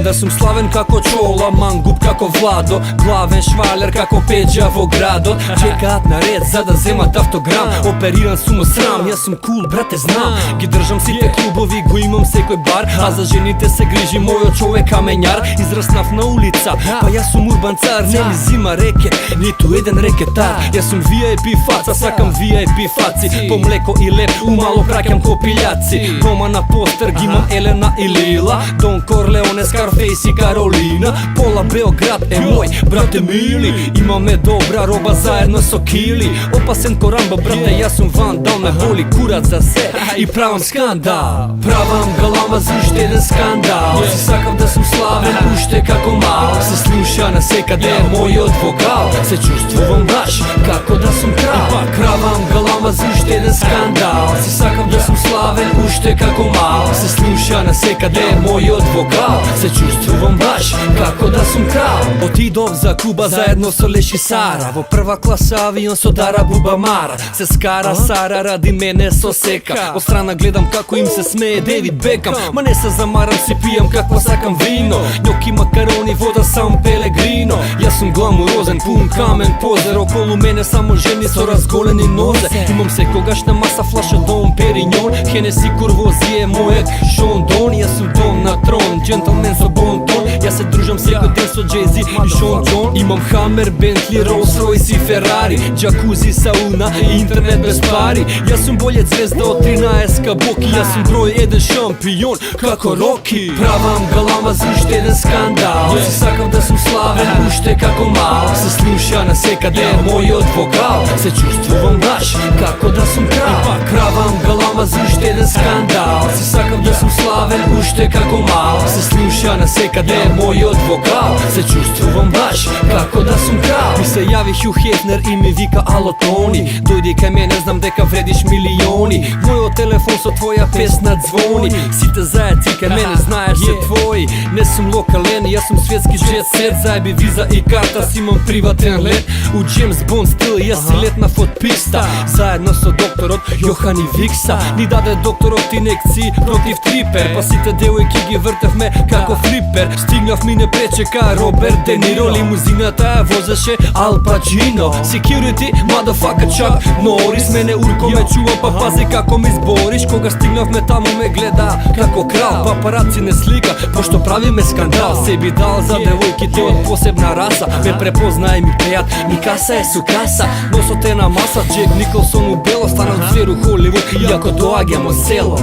да сум славен како Чола, мангуп како Владо, главен швалер како Пеđa во градот. Чекаат на ред за да земат автограм. Опериран сум од срам, јас сум кул, брате, знам. Ги држам сите клубови, го имам секој бар, а за жените се грижи мојот човек камењар. Израснав на улица, па јас сум урбан цар, не ми зима реке, ниту еден рекетар. Јас сум VIP фаца, сакам VIP фаци, по млеко и леп, умало праќам ко пилјаци. Дома на постер ги имам Елена и Лила, Дон Корлеоне, Скарфейс и Каролина. Пола Београд е мој, брате мили, имаме добра роба заедно со кили. Опасен ко Рамбо, брате, јас сум Ван Дал, ме боли курат за се и правам скандал. Правам галама за уште еден скандал. Си сакав да сум славен уште како мал. Се слуша на секаде мојот вокал, се чувствувам баш како да сум крал. Правам галама за уште еден скандал. Си сакав да сум славен уште како мал. Се слуша на секаде мојот вокал, се чувствувам баш како да сум крал. Отидов за Куба заедно со Леши Сара, во прва класа авион со Дара Бубамара. Се скара Сара ради мене со сека, од страна гледам како им се смее Девид Бекам. Ма не се замарам, си пијам какво сакам вино, њоки, макарони, вода, Сан Пелегрино. Јас сум гламурозен, пун камен позер, околу мене само жени со разголени нозе. Имам секогаш на маса флаша Дом Периньон, Хенеси Курвозие мојот Шон Дон. Јас сум Дон на трон, джентлмен со бон тон. Јас се дружам секој ден со Джези и Шон Джон. Имам Хамер, Бентли, Ролс Ройс и Ферари, джакузи, сауна и интернет без пари. Јас сум болје звезда од 13 кабоки, јас сум број еден шампион како Роки. Правам галама за уште еден скандал. Си сакав да сум славен уште како мал. Се слуша на секаде мојот вокал, се чувствувам баш како да сум крал. Правам галама за уште еден скандал. Си сакав да сум славен уште како мал. Се слуша на секаде мојот вокал, се чувствувам баш како да сум крал. Ми се јави Хју Хефнер и ми вика ало Тони, дојди кај мене, знам дека вредиш милиони. Мојот телефон со твоја песна звони, сите заедци кај мене знаеш се твои. Не сум локален, јас сум светски джет сет, заеби виза и карта, си имам приватен лет. У Джеймс Бонд стил, јас си летнав од писта, заедно со докторот Јохани Викса. Ни даде докторот инекции против трипер, па сите девојки ги вртевме како флипер. Стигнав ми не пречека Роберт Де Ниро, лимузината ја возеше Ал Пачино. Security, motherfucker, Chuck Norris, мене урко ме чува, па пази како ми збориш. Кога стигнавме таму ме гледа како крал, папараци не слика, пошто правиме скандал. Се би дал за девојките од посебна раса, ме препозна и ми пеат, ми каса е сукаса. Носот е на маса, Джек Николсон у бело, станал звер у Холивуд, иако доаѓам од село.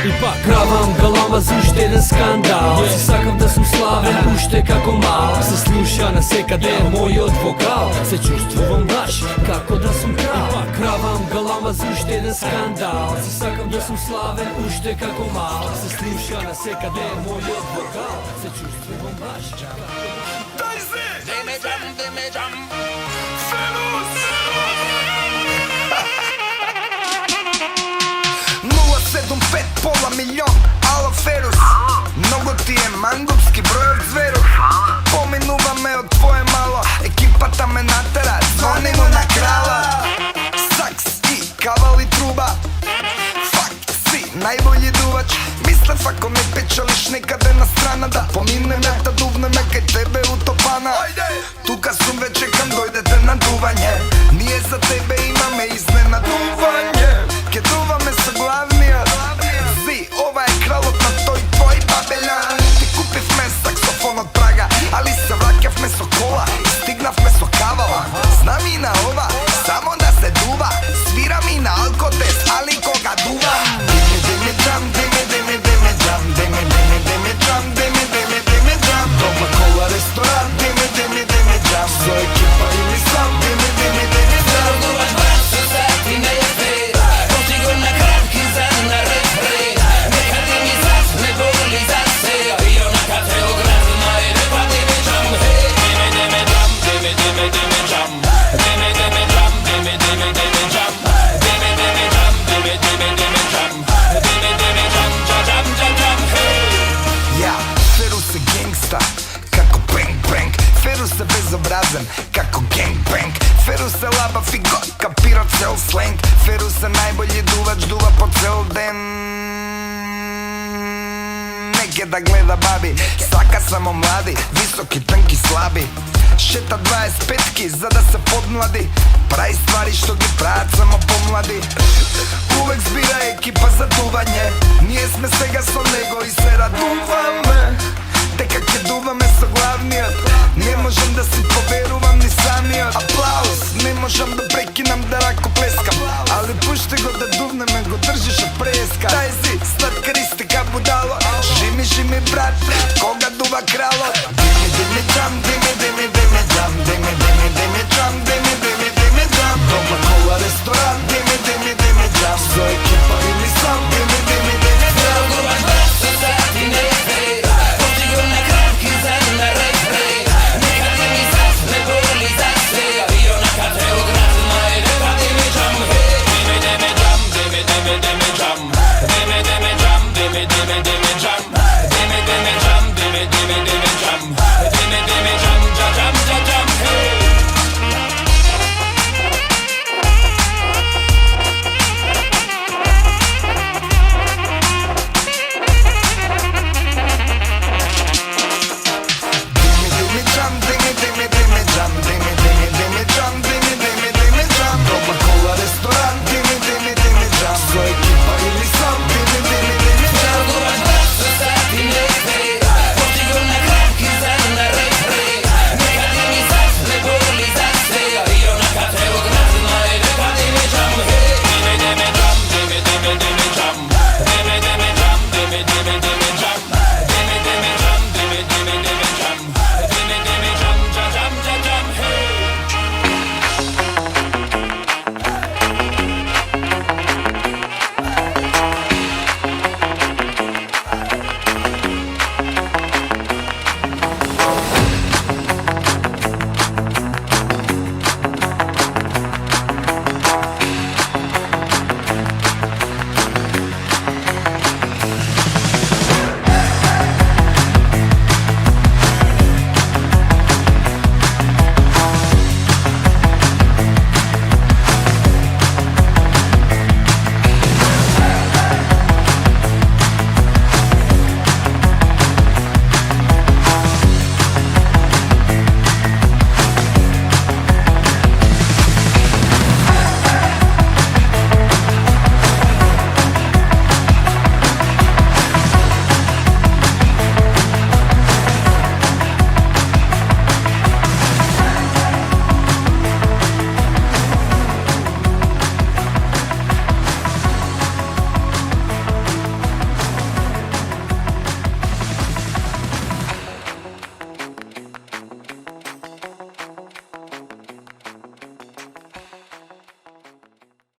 И пак правам галама за уште еден скандал. Си сакав да сум славен уште како мал. Се слуша на секаде мојот вокал, се чувствувам баш како да сум крал. Правам галама за уште еден скандал. Си сакав да сум славен уште како мал. Се слуша на секаде мојот вокал, се чувствувам баш како да сум крал. Демеджам Фенус 075 pola milion, alo Ferus. Mnogo ti je mangupski broj od zveru. Pominuva me od tvoje malo, ekipata me natera, zvonimo na krala. Saks i kaval i truba, fakt si najbolji duvač. Mislim ako mi pečališ nekade na strana, da pominem me, da duvne me kaj tebe utopana. Tuka sum već čekam, dojdete na duvanje. Nije za tebe, ima me iznenaduvanje. Keduva me sa glavnija Zi, ova je kralot na toj tvoj babeljan. Ti kupив me saksofon od Praga, ali se vrakav me so kola i stignav me so kavala. Znam i na ova, samo da se duva. Sviram i na alkotest, ali koga duvam. Dime džam, dime džam, dime džam, dime džam. Doma kola restoran, dime džam. So ekipa ili sam, dime džam. slang Ferusa najbolji duvač, duva po cel den Neke da gleda babi, saka samo mladi Visoki, tanki, slabi Šeta 25-ki za da se podmladi Pravi stvari što gi pravят samo pomladi Uvek zbira ekipa za duvanje Nije sme svega so nego i se raduvame Te kak je duvame sa glavniот Ne možem da si poveruvam ni samiot Aplauz, ne možem da prekinam da rako pleskam Ali pušti go da duvne me go držiš od preska Daj zi, slatkariste ka budalo Žimi, žimi brat, koga duva kralo Dimi, dimi tam, dimi